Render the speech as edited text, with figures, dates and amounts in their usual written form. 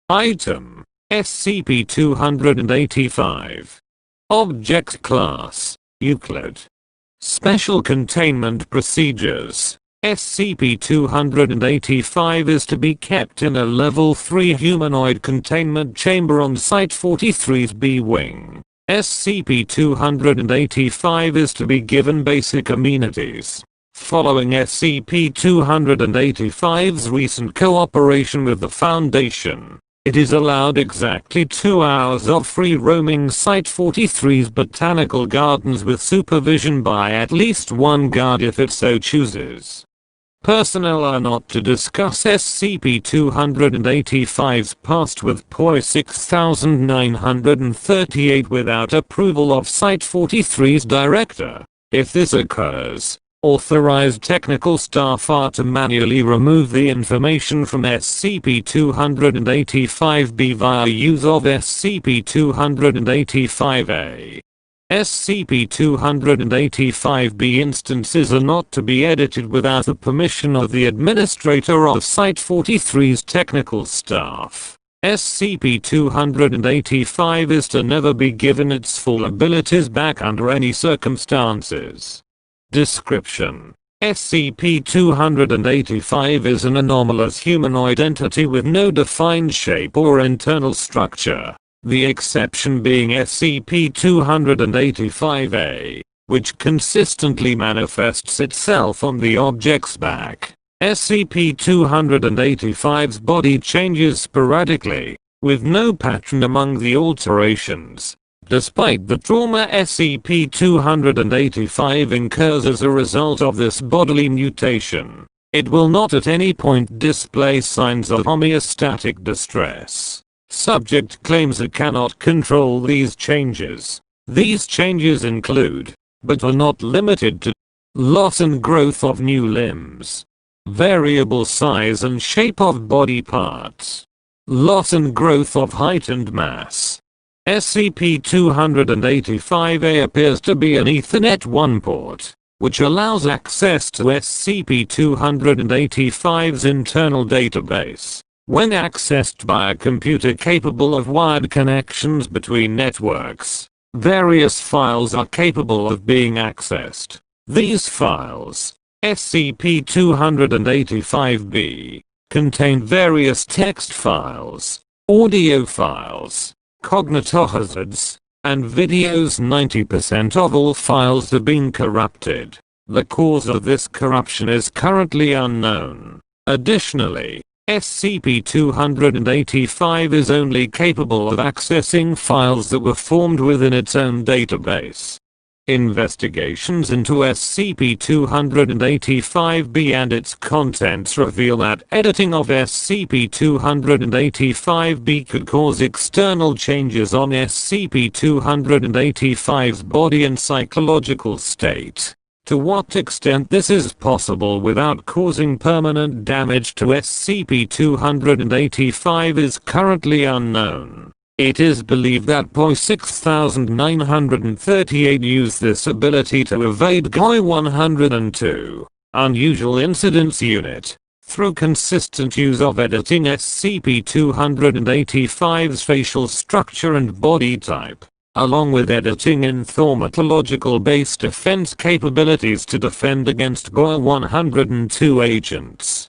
Item: SCP-285. Object Class: Euclid. Special Containment Procedures: SCP-285 is to be kept in a Level 3 humanoid containment chamber on Site-43's B Wing. SCP-285 is to be given basic amenities. Following SCP-285's recent cooperation with the Foundation, it is allowed exactly 2 hours of free roaming Site-43's botanical gardens with supervision by at least one guard if it so chooses. Personnel are not to discuss SCP-285's past with POI 6938 without approval of Site-43's director. If this occurs, authorized technical staff are to manually remove the information from SCP-285-B via use of SCP-285-A. SCP-285-B instances are not to be edited without the permission of the administrator of Site-43's technical staff. SCP-285 is to never be given its full abilities back under any circumstances. Description: SCP-285 is an anomalous humanoid entity with no defined shape or internal structure, the exception being SCP-285-A, which consistently manifests itself on the object's back. SCP-285's body changes sporadically, with no pattern among the alterations. Despite the trauma SCP-285 incurs as a result of this bodily mutation, it will not at any point display signs of homeostatic distress. Subject claims it cannot control these changes. These changes include, but are not limited to, loss and growth of new limbs, variable size and shape of body parts, loss and growth of height and mass. SCP-285-A appears to be an Ethernet 1 port, which allows access to SCP-285's internal database. When accessed by a computer capable of wired connections between networks, various files are capable of being accessed. These files, SCP-285-B, contain various text files, audio files, cognitohazards, and videos. 90% of all files have been corrupted. The cause of this corruption is currently unknown. Additionally, SCP-285 is only capable of accessing files that were formed within its own database. Investigations into SCP-285-B and its contents reveal that editing of SCP-285-B could cause external changes on SCP-285's body and psychological state. To what extent this is possible without causing permanent damage to SCP-285 is currently unknown. It is believed that POI 6938 used this ability to evade GOI 102, Unusual Incidents Unit, through consistent use of editing SCP-285's facial structure and body type, along with editing in thaumatological-based defense capabilities to defend against GOI 102 agents.